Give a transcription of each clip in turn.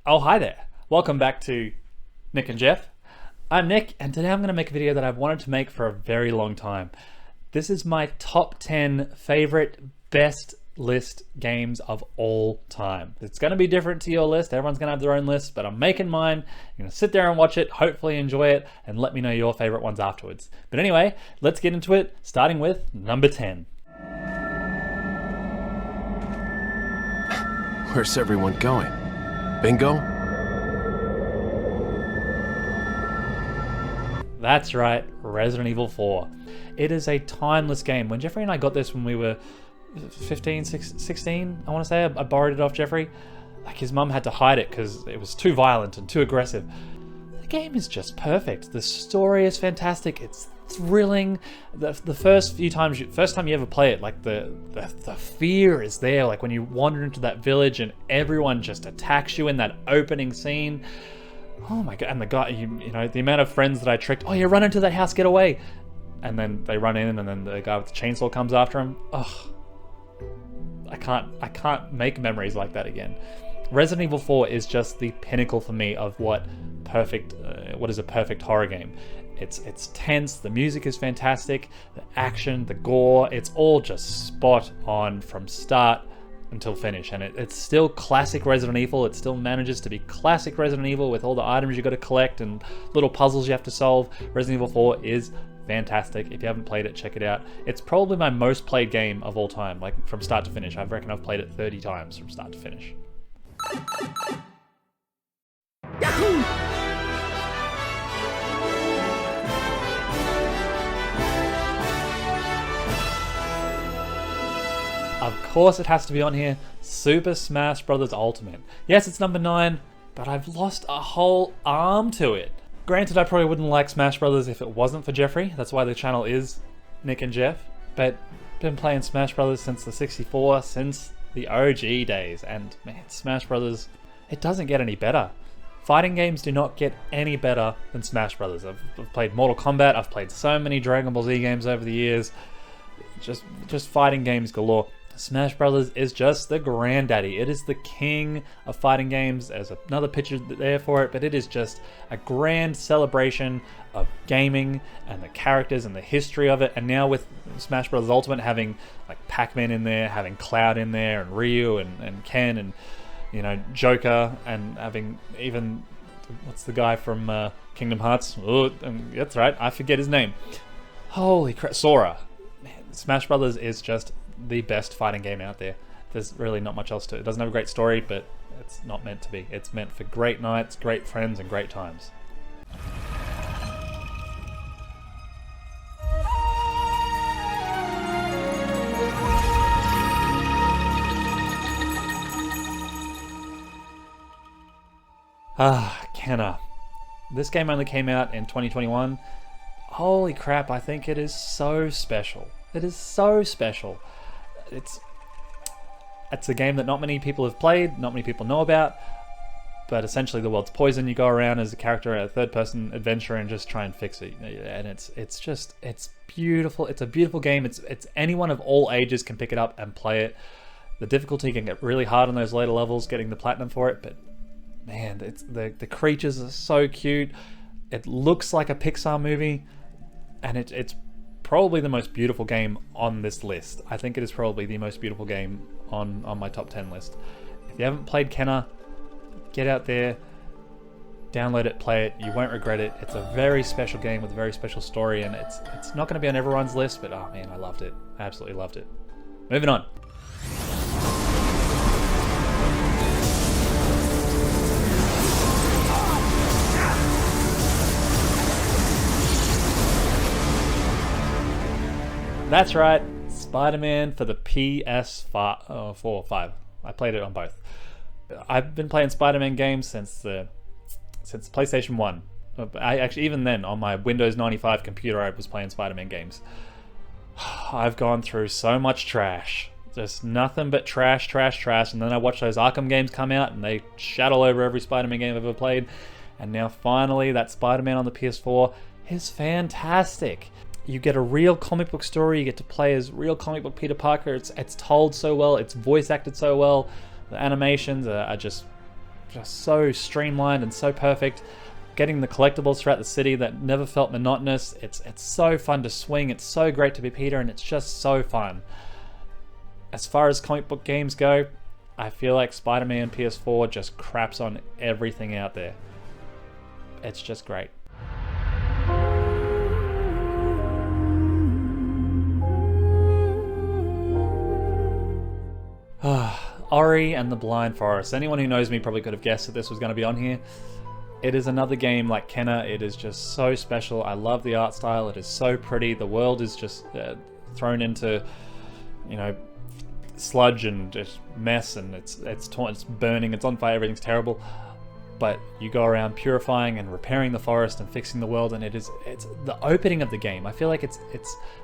Oh, hi there. Welcome back to Nick and Jeff. I'm Nick, and today I'm going to make a video that I've wanted to make for a very long time. This is my top 10 favorite best list games of all time. It's going to be different to your list. Everyone's going to have their own list, but I'm making mine. I'm going to sit there and watch it, hopefully enjoy it, and let me know your favorite ones afterwards. But anyway, let's get into it, starting with number 10. Where's everyone going? Bingo? That's right, Resident Evil 4. It is a timeless game. When Jeffrey and I got this when we were 15, 16, I want to say, I borrowed it off Jeffrey. Like, his mum had to hide it because it was too violent and too aggressive. The game is just perfect. The story is fantastic. It's thrilling. The first time you ever play it, like the fear is there. Like when you wander into that village and everyone just attacks you in that opening scene. Oh my god! And the guy, you know, the amount of friends that I tricked. Oh, you run into that house, get away! And then they run in, and then the guy with the chainsaw comes after him. Oh, I can't make memories like that again. Resident Evil 4 is just the pinnacle for me of what is a perfect horror game. It's tense, the music is fantastic, the action, the gore, it's all just spot on from start until finish. And it's still classic Resident Evil. It still manages to be classic Resident Evil with all the items you got to collect and little puzzles you have to solve. Resident Evil 4 is fantastic. If you haven't played it, check it out. It's probably my most played game of all time, like from start to finish. I reckon I've played it 30 times from start to finish. Yahoo! Of course it has to be on here, Super Smash Bros. Ultimate. Yes, it's number 9, but I've lost a whole arm to it. Granted, I probably wouldn't like Smash Bros. If it wasn't for Jeffrey. That's why the channel is Nick and Jeff. But been playing Smash Bros. Since the 64, since the OG days. And man, Smash Bros. It doesn't get any better. Fighting games do not get any better than Smash Bros. I've played Mortal Kombat, I've played so many Dragon Ball Z games over the years. Just fighting games galore. Smash Brothers is just the granddaddy. It is the king of fighting games. There's another picture there for it, but it is just a grand celebration of gaming and the characters and the history of it. And now with Smash Bros. Ultimate having like Pac-Man in there, having Cloud in there, and Ryu and Ken and, you know, Joker, and having even, what's the guy from Kingdom Hearts? Oh, that's right, I forget his name. Holy crap, Sora. Man, Smash Brothers is just the best fighting game out there. There's really not much else to it. It doesn't have a great story, but it's not meant to be. It's meant for great nights, great friends, and great times. Kenna. This game only came out in 2021. Holy crap, I think it is so special. It is so special. It's a game that not many people have played, not many people know about, but essentially the world's poison. You go around as a character, a third-person adventurer, and just try and fix it. And it's beautiful. It's a beautiful game. It's anyone of all ages can pick it up and play it. The difficulty can get really hard on those later levels, getting the platinum for it, but man, the creatures are so cute. It looks like a Pixar movie, and it's probably the most beautiful game on this list. I think it is probably the most beautiful game on my top 10 list. If you haven't played Kenna, get out there, download it, play it. You won't regret it. It's a very special game with a very special story, and it's not going to be on everyone's list, but oh man, I loved it. I absolutely loved it. Moving on. That's right, Spider-Man for the PS4. I played it on both. I've been playing Spider-Man games since PlayStation 1. Even then, on my Windows 95 computer, I was playing Spider-Man games. I've gone through so much trash. Just nothing but trash. And then I watched those Arkham games come out, and they shat all over every Spider-Man game I've ever played. And now finally, that Spider-Man on the PS4 is fantastic. You get a real comic book story. You get to play as real comic book Peter Parker. It's told so well. It's voice acted so well. The animations are just just so streamlined and so perfect. Getting the collectibles throughout the city that never felt monotonous. It's so fun to swing. It's so great to be Peter, and it's just so fun. As far as comic book games go, I feel like Spider-Man PS4 just craps on everything out there. It's just great. Ori and the Blind Forest. Anyone who knows me probably could have guessed that this was going to be on here. It is another game like Kenna. It is just so special. I love the art style. It is so pretty. The world is just thrown into, you know, sludge and just mess, and it's torn, it's burning, it's on fire, everything's terrible. But you go around purifying and repairing the forest and fixing the world, and it's the opening of the game. I feel like it's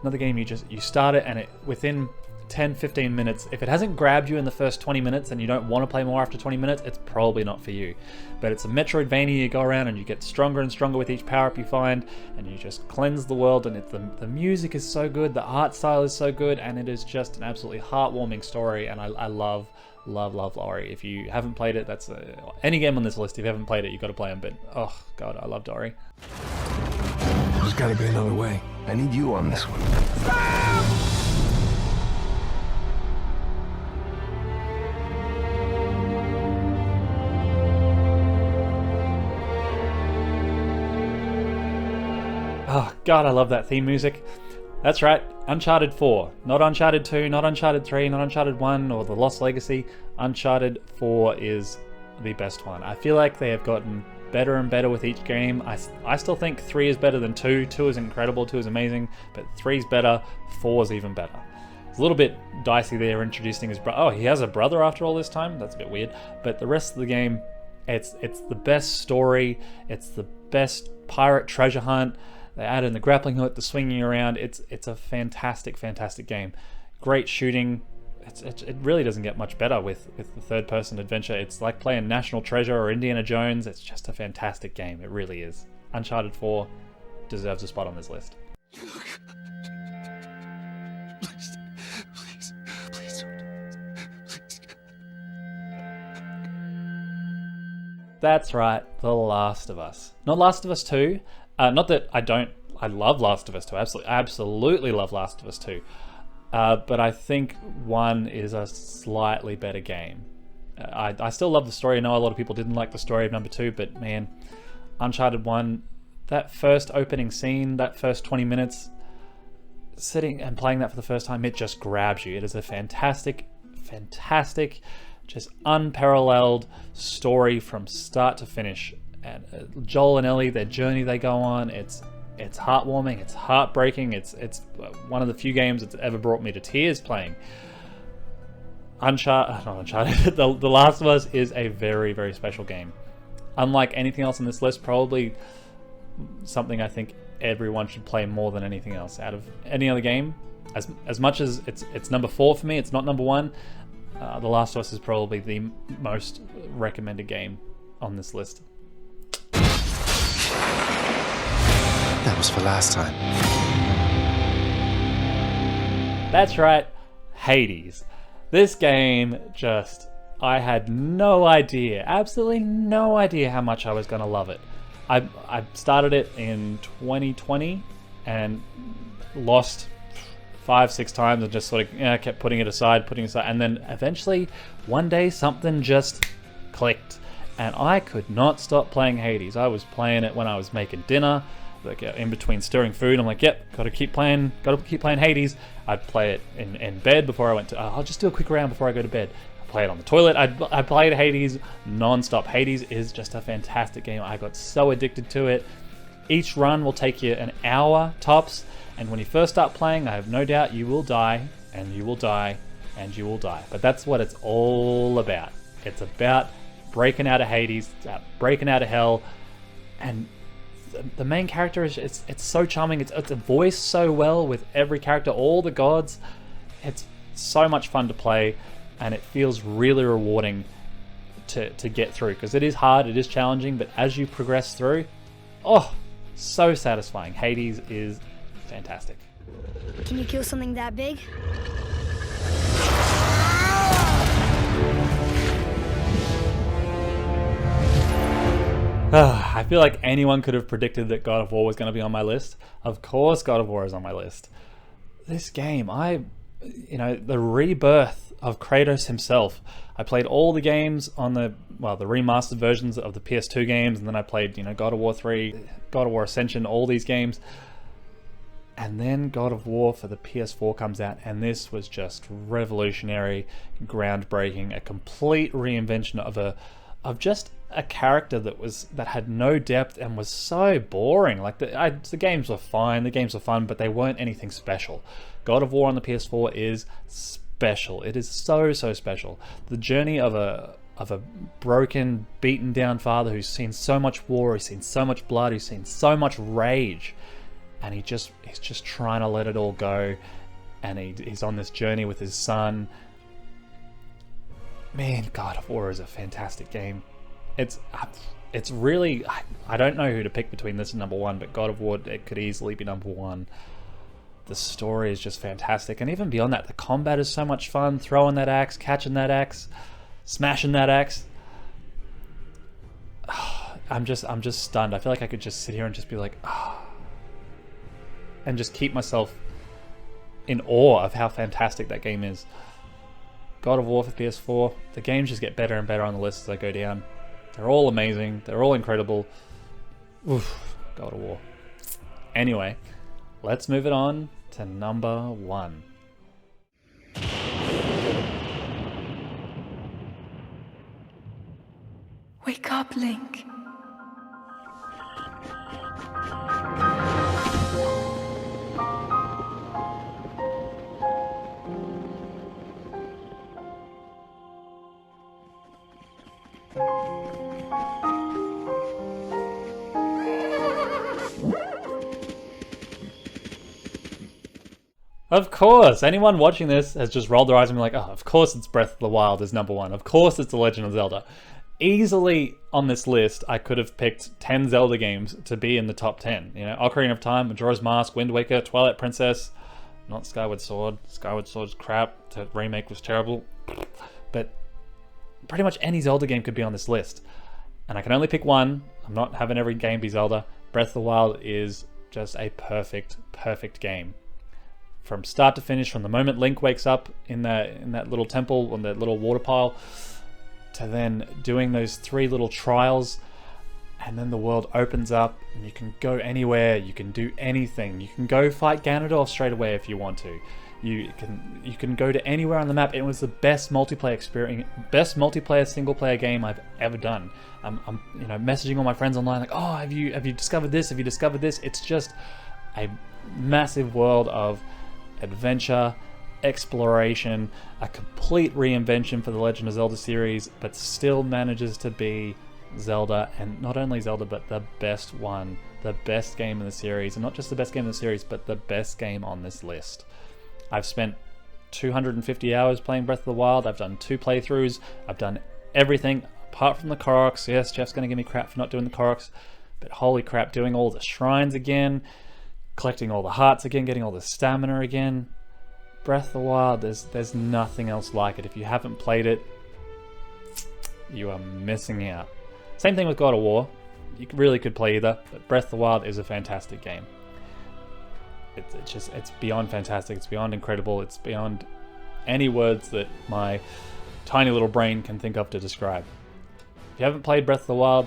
another game you start it, and within 10-15 minutes, if it hasn't grabbed you in the first 20 minutes and you don't want to play more after 20 minutes, it's probably not for you. But it's a Metroidvania. You go around and you get stronger and stronger with each power-up you find, and you just cleanse the world, and the music is so good, the art style is so good, and it is just an absolutely heartwarming story, and I love Ori. If you haven't played it, that's any game on this list, if you haven't played it, you've got to play them. But oh god, I loved Ori. There's got to be another way. I need you on this one. Oh god, I love that theme music. That's right, Uncharted 4. Not Uncharted 2, not Uncharted 3, not Uncharted 1 or The Lost Legacy. Uncharted 4 is the best one. I feel like they have gotten better and better with each game. I still think 3 is better than 2. 2 is incredible, 2 is amazing, but 3 is better, 4 is even better. It's a little bit dicey there introducing his brother. Oh, he has a brother after all this time? That's a bit weird. But the rest of the game, it's the best story, it's the best pirate treasure hunt. They add in the grappling hook, the swinging around. It's a fantastic, fantastic game. Great shooting. It really doesn't get much better with the third-person adventure. It's like playing National Treasure or Indiana Jones. It's just a fantastic game. It really is. Uncharted 4 deserves a spot on this list. That's right, The Last of Us. Not Last of Us 2. Not that I love Last of Us 2. Absolutely love Last of Us 2. But I think 1 is a slightly better game. I still love the story. I know a lot of people didn't like the story of number 2, but man, Uncharted 1, that first opening scene, that first 20 minutes, sitting and playing that for the first time, it just grabs you. It is a fantastic, fantastic, just unparalleled story from start to finish. And Joel and Ellie, their journey they go on, it's heartwarming, it's heartbreaking, it's one of the few games that's ever brought me to tears playing. Uncharted, The Last of Us is a very, very special game. Unlike anything else on this list, probably something I think everyone should play more than anything else. Out of any other game, as much as it's number 4 for me, it's not number 1. The Last of Us is probably the most recommended game on this list. That was for last time. That's right, Hades. This game I had no idea, absolutely no idea how much I was going to love it. I started it in 2020 and lost 5-6 times and just sort of kept putting it aside, and then eventually one day something just clicked and I could not stop playing Hades. I was playing it when I was making dinner, like in between stirring food. I'm like, yep, gotta keep playing Hades. I'd play it in bed before I went to, I'll just do a quick round before I go to bed. I play it on the toilet. I played Hades non-stop. Hades is just a fantastic game. I got so addicted to it. Each run will take you an hour tops, and when you first start playing, I have no doubt you will die, and you will die, and you will die. But that's what it's all about. It's about breaking out of Hades, breaking out of hell, and the main character is it's so charming. It's voiced so well with every character, all the gods. It's so much fun to play, and it feels really rewarding to get through, because it is hard, it is challenging, but as you progress through, oh, so satisfying. Hades is fantastic. Can you kill something that big? I feel like anyone could have predicted that God of War was going to be on my list. Of course God of War is on my list. This game, the rebirth of Kratos himself. I played all the games on the remastered versions of the PS2 games, and then I played, God of War 3, God of War Ascension, all these games. And then God of War for the PS4 comes out, and this was just revolutionary, groundbreaking, a complete reinvention of just a character that had no depth and was so boring. Like the games were fine, the games were fun, but they weren't anything special. God of War on the PS4 is special. It is so special. The journey of a broken, beaten down father who's seen so much war, he's seen so much blood, he's seen so much rage, and he's just trying to let it all go, and he's on this journey with his son. Man, God of War is a fantastic game. It's really, I don't know who to pick between this and number one, but God of War, it could easily be number one. The story is just fantastic, and even beyond that, the combat is so much fun. Throwing that axe, catching that axe, smashing that axe. I'm just stunned. I feel like I could just sit here and just be like, and just keep myself in awe of how fantastic that game is. God of War for PS4. The games just get better and better on the list as I go down. They're all amazing. They're all incredible. Oof, God of War. Anyway, let's move it on to number one. Wake up, Link. Of course, anyone watching this has just rolled their eyes and been like, oh, of course it's Breath of the Wild is number one. Of course it's The Legend of Zelda. Easily on this list, I could have picked 10 Zelda games to be in the top 10. Ocarina of Time, Majora's Mask, Wind Waker, Twilight Princess, not Skyward Sword. Skyward Sword's crap. The remake was terrible. But pretty much any Zelda game could be on this list. And I can only pick one. I'm not having every game be Zelda. Breath of the Wild is just a perfect game. From start to finish, from the moment Link wakes up in that little temple on that little water pile, to then doing those 3 little trials, and then the world opens up and you can go anywhere, you can do anything. You can go fight Ganondorf straight away if you want to. You can go to anywhere on the map. It was the best multiplayer experience, best multiplayer single player game I've ever done. I'm messaging all my friends online like, oh, have you discovered this? Have you discovered this? It's just a massive world of adventure, exploration, a complete reinvention for the Legend of Zelda series, but still manages to be Zelda, and not only Zelda, but the best one, the best game in the series, and not just the best game in the series, but the best game on this list. I've spent 250 hours playing Breath of the Wild. I've done 2 playthroughs. I've done everything apart from the Koroks. Yes, Jeff's going to give me crap for not doing the Koroks, but holy crap, doing all the shrines again, collecting all the hearts again, getting all the stamina again. Breath of the Wild, there's nothing else like it. If you haven't played it, you are missing out. Same thing with God of War. You really could play either, but Breath of the Wild is a fantastic game. It's beyond fantastic. It's beyond incredible. It's beyond any words that my tiny little brain can think of to describe. If you haven't played Breath of the Wild,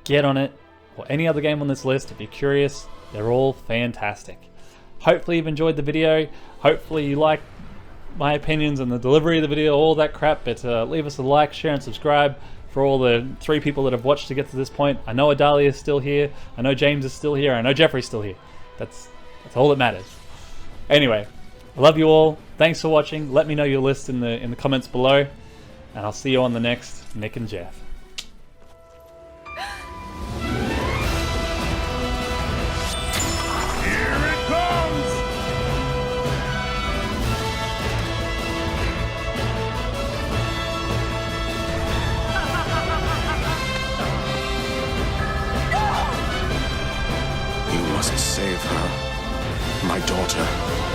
get on it. Or any other game on this list, if you're curious, they're all fantastic. Hopefully you've enjoyed the video. Hopefully you like my opinions and the delivery of the video, all that crap. But leave us a like, share, and subscribe for all the 3 people that have watched to get to this point. I know Adalia is still here. I know James is still here. I know Jeffrey's still here. That's all that matters. Anyway, I love you all. Thanks for watching. Let me know your list in the comments below, and I'll see you on the next Nick and Jeff. Save her. My daughter.